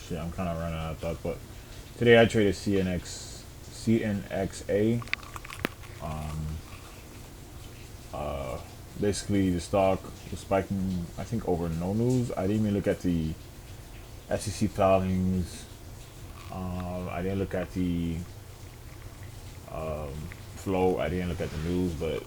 shit, I'm kind of running out of thoughts. But today I traded CNXA. Basically, the stock was spiking. I think over no news. I didn't even look at the SEC filings. I didn't look at the flow. I didn't look at the news, but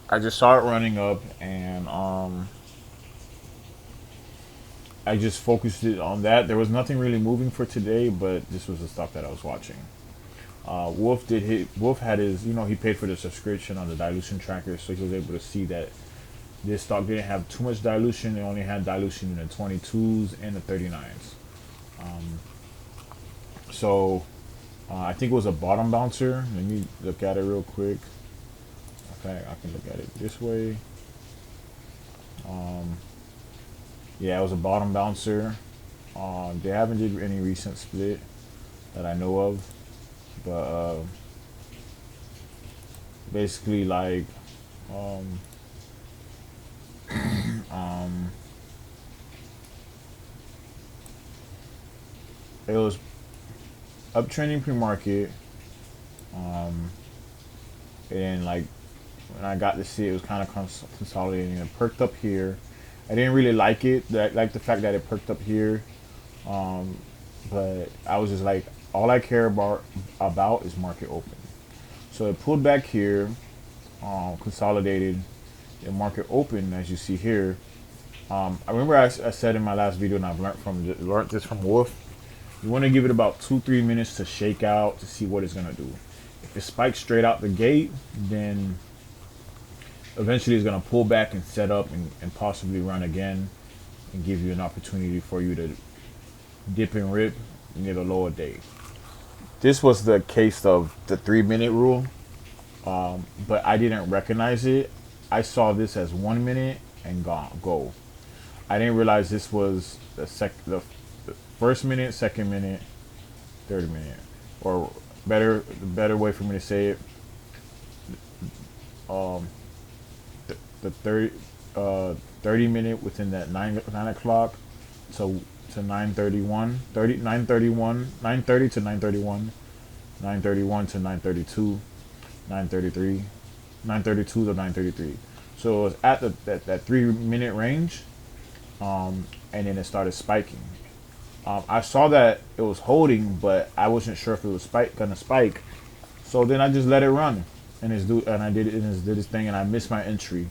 I just saw it running up, and I just focused it on that. There was nothing really moving for today, but this was the stock that I was watching. Wolf had his, he paid for the subscription on the dilution tracker, so he was able to see that this stock didn't have too much dilution. It only had dilution in the 22s and the 39s. So I think it was a bottom bouncer. Let me look at it real quick. Okay, I can look at it this way. Yeah, it was a bottom bouncer. They haven't did any recent split that I know of, but basically like um, um, it was uptrending pre-market, and like when I got to see it, was kind of consolidating. It perked up here. I didn't really like it. Like the fact that it perked up here, but I was just like, all I care about is market open. So it pulled back here, consolidated, the market open as you see here. I remember I said in my last video, and I've learned this from Wolf. You want to give it about 2-3 minutes to shake out to see what it's gonna do. If it spikes straight out the gate, then eventually it's gonna pull back and set up and possibly run again, and give you an opportunity for you to dip and rip near the lower day. This was the case of the 3-minute rule, but I didn't recognize it. I saw this as 1 minute and go. I didn't realize this was the first minute, second minute, third minute, or the better way for me to say it, um, the 30 minute within that 9 o'clock to 9:31, 9:30 to 9:31, 9:31 to 9:32, 9:33, 9:32 to 9:33. So it was at that 3 minute range, and then it started spiking. I saw that it was holding, but I wasn't sure if it was gonna spike. So then I just let it run, and I did it, and it did its thing, and I missed my entry.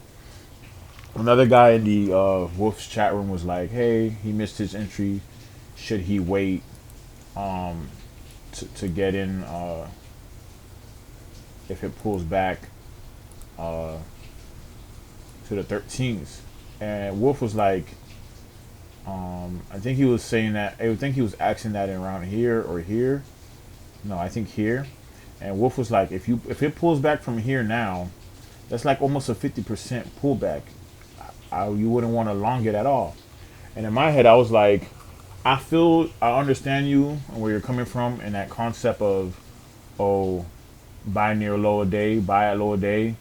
Another guy in the Wolf's chat room was like, "Hey, he missed his entry. Should he wait to get in if it pulls back uh, to the 13s?" And Wolf was like, I think he was saying that. I think he was asking that around here or here. No, I think here. And Wolf was like, if it pulls back from here now, that's like almost a 50% pullback. You wouldn't want to long it at all. And in my head, I was like, I understand you and where you're coming from, and that concept of, oh, buy near lower day, buy at lower day,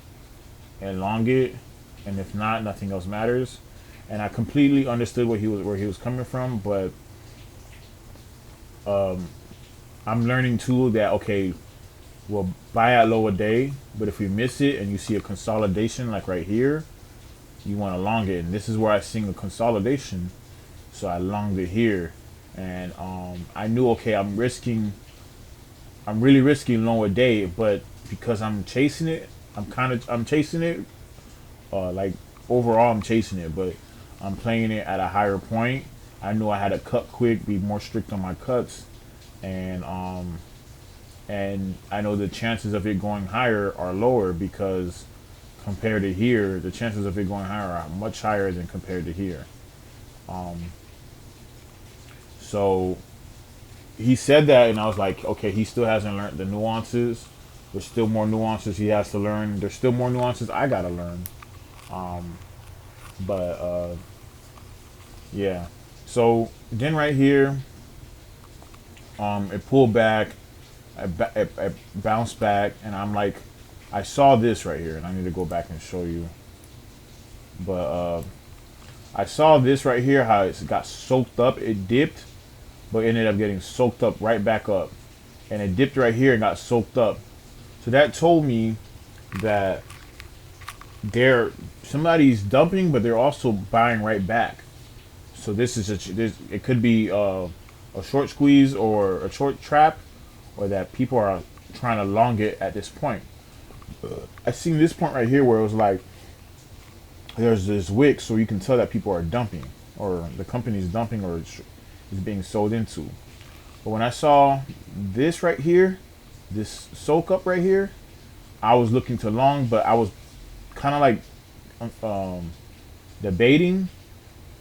and long it, and if not, nothing else matters. And I completely understood where he was coming from, but I'm learning too that okay, we'll buy at lower day, but if we miss it and you see a consolidation like right here, you want to long it, and this is where I seen the consolidation, so I longed it here, and I knew okay, I'm really risking lower day, but because I'm chasing it, I'm chasing it, like overall I'm chasing it, but I'm playing it at a higher point. I knew I had to cut quick, be more strict on my cuts, and I know the chances of it going higher are lower because compared to here, the chances of it going higher are much higher than compared to here. So he said that, and I was like, okay, he still hasn't learned the nuances. There's still more nuances he has to learn. There's still more nuances I gotta learn. But yeah. So then right here, it pulled back. It bounced back, and I'm like, I saw this right here, and I need to go back and show you. But I saw this right here, how it got soaked up. It dipped, but ended up getting soaked up right back up, and it dipped right here and got soaked up. So that told me that they're somebody's dumping, but they're also buying right back. So this is it could be a short squeeze or a short trap, or that people are trying to long it at this point. I seen this point right here where it was like there's this wick, so you can tell that people are dumping, or the company's dumping, or is being sold into. But when I saw this right here, this soak up right here, I was looking to long, but I was kind of like debating,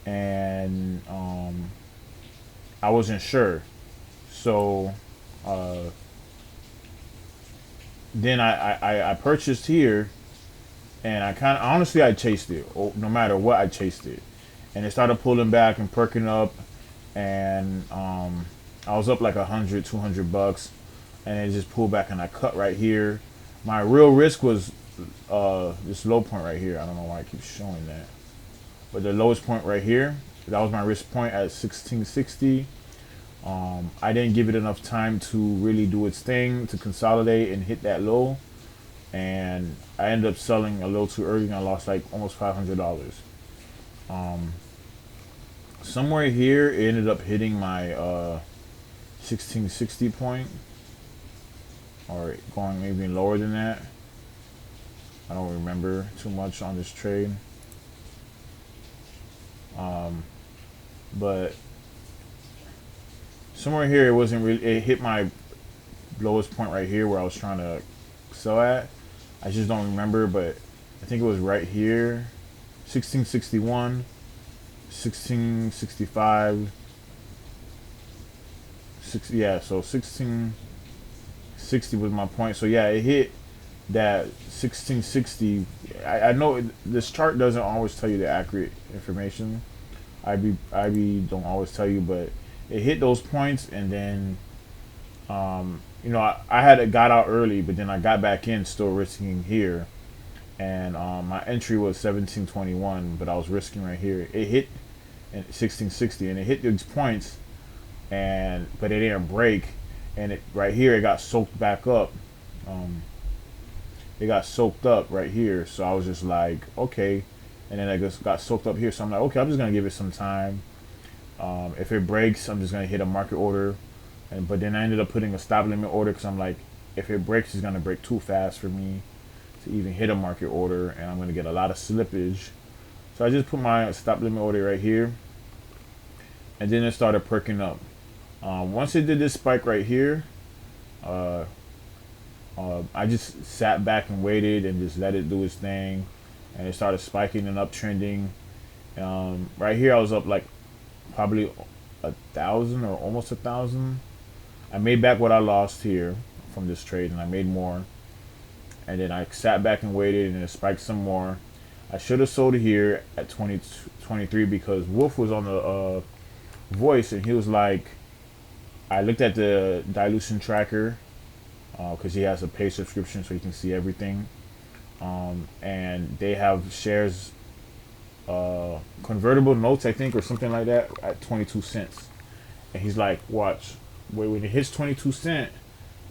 and I wasn't sure. So then I purchased here, and I kind of honestly I chased it. No matter what, I chased it, and it started pulling back and perking up, and I was up like 100, $200, and it just pulled back, and I cut right here. My real risk was this low point right here. I don't know why I keep showing that, but the lowest point right here, that was my risk point at 1660. I didn't give it enough time to really do its thing to consolidate and hit that low, and I ended up selling a little too early, and I lost like almost $500. Somewhere here, it ended up hitting my 1660 point, or going maybe lower than that. I don't remember too much on this trade, but somewhere here, it wasn't really. It hit my lowest point right here where I was trying to sell at. I just don't remember, but I think it was right here, 1661, 1665, yeah. So 1660 was my point. So yeah, it hit that 1660. I know this chart doesn't always tell you the accurate information. IB don't always tell you, but it hit those points, and then I had got out early, but then I got back in, still risking here, and my entry was 1721, but I was risking right here. It hit in 1660, and it hit these points, but it didn't break, and it right here it got soaked back up. It got soaked up right here, so I was just like, okay, and then I just got soaked up here, so I'm like, okay, I'm just gonna give it some time. If it breaks, I'm just gonna hit a market order, but then I ended up putting a stop limit order because I'm like, if it breaks, it's gonna break too fast for me to even hit a market order, and I'm gonna get a lot of slippage. So I just put my stop limit order right here, and then it started perking up. Once it did this spike right here, I just sat back and waited and just let it do its thing, and it started spiking and uptrending. Right here, I was up like probably 1,000 or almost 1,000. I made back what I lost here from this trade, and I made more. And then I sat back and waited, and it spiked some more. I should have sold it here at 23 because Wolf was on the voice, and he was like, I looked at the dilution tracker because he has a paid subscription, so you can see everything. And they have shares, convertible notes, I think, or something like that, at 22 cents. And he's like, watch, when it hits 22 cent,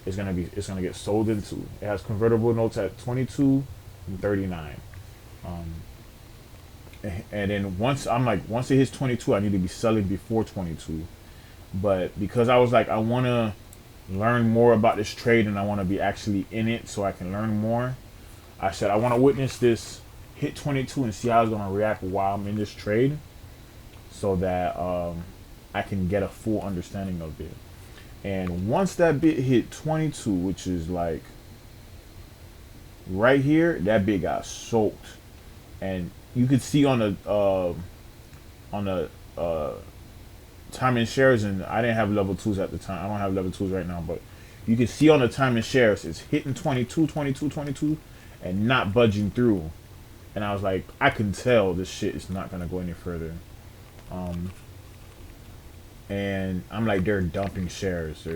it's gonna get sold into. It has convertible notes at 22 and 39. And then once it hits 22, I need to be selling before 22. But because I was like, I want to learn more about this trade, and I want to be actually in it so I can learn more, I said I want to witness this hit 22 and see how it's going to react while I'm in this trade, so that I can get a full understanding of it. And once that bit hit 22, which is like right here, that bit got soaked, and you could see on the time and shares, and I didn't have level 2s at the time. I don't have level 2s right now, but you can see on the time and shares, it's hitting 22, 22, 22, and not budging through. And I was like, I can tell this shit is not gonna go any further. And I'm like, they're dumping shares.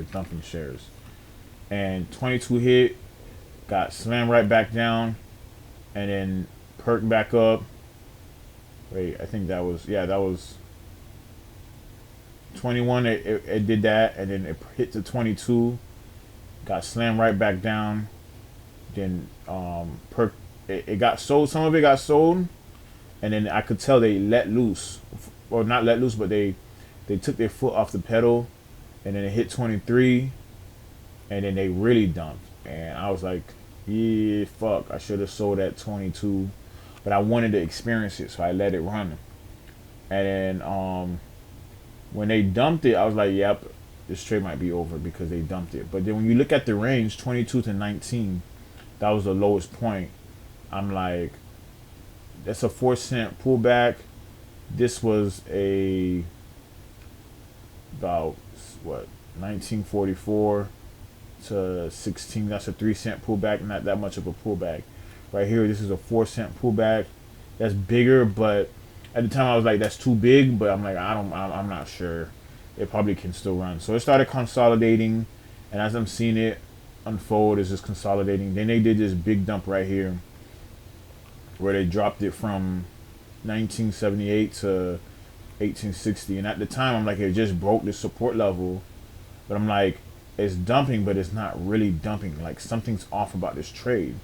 And 22 hit, got slammed right back down, and then perked back up. Wait, I think that was 22 21, it did that, and then it hit to 22, got slammed right back down. Then it got sold. Some of it got sold, and then I could tell they let loose, or not let loose, but they took their foot off the pedal, and then it hit 23, and then they really dumped. And I was like, yeah, fuck, I should have sold at 22, but I wanted to experience it, so I let it run. And then when they dumped it, I was like, yep, this trade might be over because they dumped it. But then when you look at the range, 22 to 19, that was the lowest point. I'm like, that's a 4 cent pullback. This was a about what 1944 to 16. That's a 3 cent pullback. Not that much of a pullback. Right here, this is a 4 cent pullback. That's bigger, but at the time I was like, that's too big. But I'm like, I'm not sure. It probably can still run. So it started consolidating, and as I'm seeing it unfold, it's just consolidating. Then they did this big dump right here, where they dropped it from 1978 to 1860. And at the time, I'm like, it just broke the support level. But I'm like, it's dumping, but it's not really dumping. Like, something's off about this trade.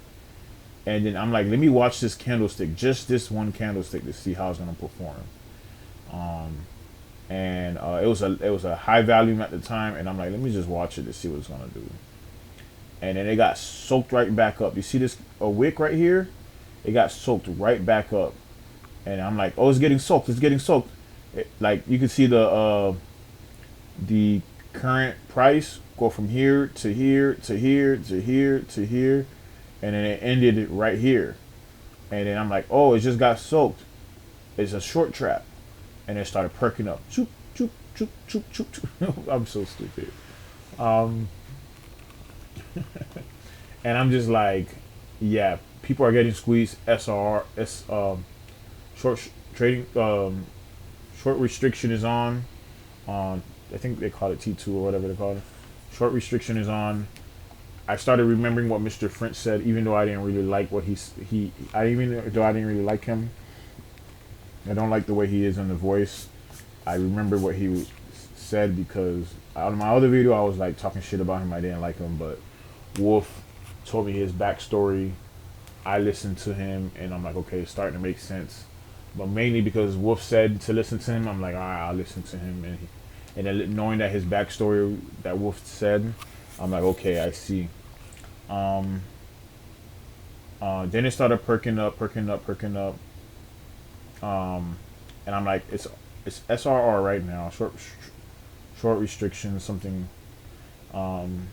And then I'm like, let me watch this candlestick, just this one candlestick, to see how it's gonna perform. And it was a high volume at the time, and I'm like, let me just watch it to see what it's gonna do. And then it got soaked right back up. You see this a wick right here? It got soaked right back up, and I'm like, oh, it's getting soaked. It's getting soaked. Like, you can see the current price go from here to here to here to here to here, and then it ended it right here. And then I'm like, oh, it just got soaked. It's a short trap, and it started perking up. Choop choop choop choop choop choop. I'm so stupid. And I'm just like, yeah, people are getting squeezed. Short trading, short restriction is on. I think they call it T2 or whatever they call it. Short restriction is on. I started remembering what Mr. French said, even though I didn't really like what even though I didn't really like him. I don't like the way he is in the voice. I remember what he said because on my other video I was like talking shit about him. I didn't like him, but Wolf told me his backstory. I listened to him, and I'm like, okay, it's starting to make sense. But mainly because Wolf said to listen to him, I'm like, all right, I'll listen to him. And then knowing that his backstory that Wolf said, I'm like, okay, I see. Then it started perking up. And I'm like, it's SRR right now, short restriction, something. And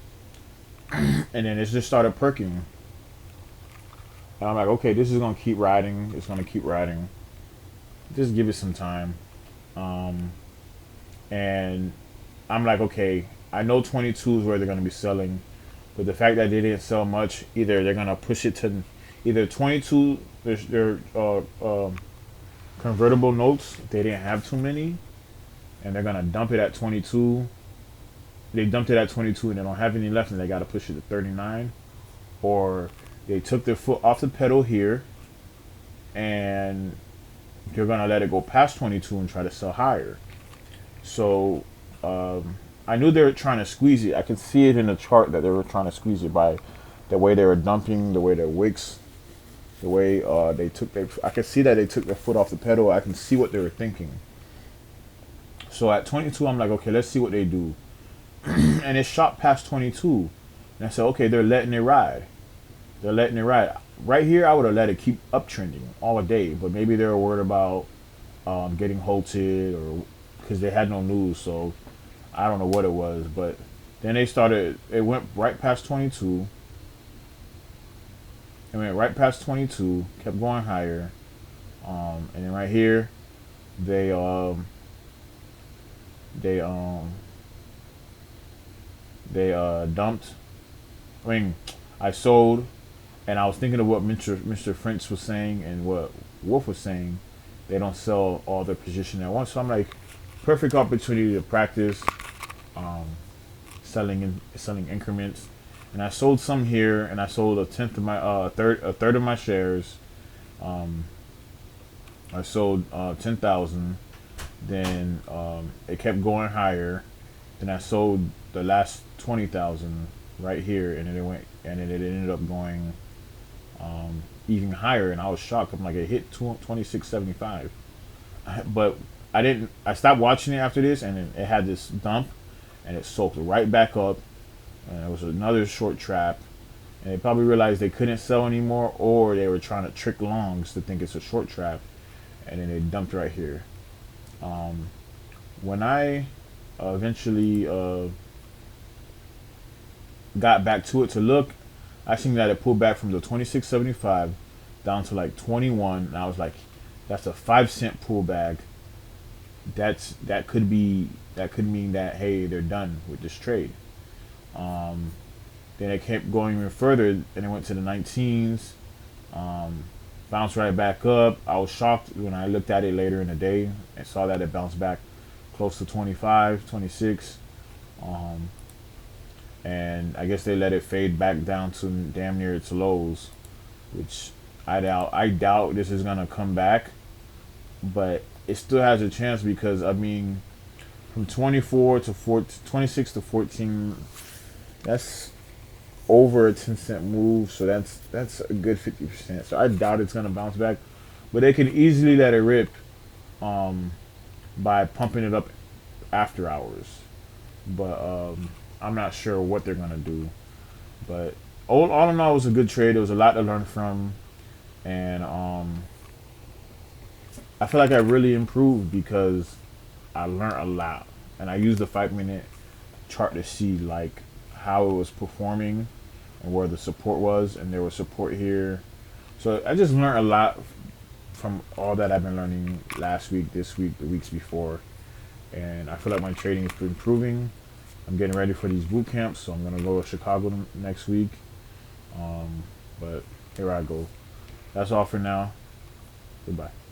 then it just started perking. And I'm like, okay, this is gonna keep riding. It's gonna keep riding. Just give it some time. And I'm like, okay, I know 22 is where they're gonna be selling, but the fact that they didn't sell much, either they're gonna push it to either 22. Their convertible notes, they didn't have too many, and they're gonna dump it at 22. They dumped it at 22, and they don't have any left, and they gotta push it to 39, or they took their foot off the pedal here, and they're gonna let it go past 22 and try to sell higher. So I knew they were trying to squeeze it. I could see it in the chart that they were trying to squeeze it by the way they were dumping, the way their wicks, the way they took their. I could see that they took their foot off the pedal. I can see what they were thinking. So at 22, I'm like, okay, let's see what they do. And it shot past 22, and I said, okay, they're letting it ride. They're letting it ride. Right here, I would have let it keep uptrending all day, but maybe they were worried about getting halted, or because they had no news. So I don't know what it was, but then they started. It went right past 22. It went right past 22. Kept going higher, and then right here, they dumped. I mean, I sold. And I was thinking of what Mr. French was saying and what Wolf was saying. They don't sell all their position at once. So I'm like, perfect opportunity to practice selling increments. And I sold some here, and I sold a third of my shares. I sold 10,000, Then it kept going higher. Then I sold the last 20,000 right here, and then it went, and then it ended up going even higher, and I was shocked. I'm like, it hit 26.75, but I didn't. I stopped watching it after this, and then it had this dump, and it soaked right back up, and it was another short trap, and they probably realized they couldn't sell anymore, or they were trying to trick longs to think it's a short trap, and then they dumped right here. When I eventually got back to it to look, I seen that it pulled back from the 26.75 down to like 21, and I was like, that's a 5 cent pullback. That could mean that, hey, they're done with this trade. Then it kept going even further, and it went to the 19s. Bounced right back up. I was shocked when I looked at it later in the day and saw that it bounced back close to 25, 26. And I guess they let it fade back down to damn near its lows, which I doubt. I doubt this is gonna come back, but it still has a chance because I mean, from 24 to 14, 26 to 14, that's over a 10 cent move, so that's a good 50%. So I doubt it's gonna bounce back, but they can easily let it rip by pumping it up after hours. But I'm not sure what they're gonna do. But all in all, it was a good trade. There was a lot to learn from, and I feel like I really improved because I learned a lot, and I used the 5 minute chart to see like how it was performing and where the support was, and there was support here. So I just learned a lot from all that I've been learning last week, this week, the weeks before, and I feel like my trading is improving. I'm getting ready for these boot camps, so I'm gonna go to Chicago next week. But here I go. That's all for now. Goodbye.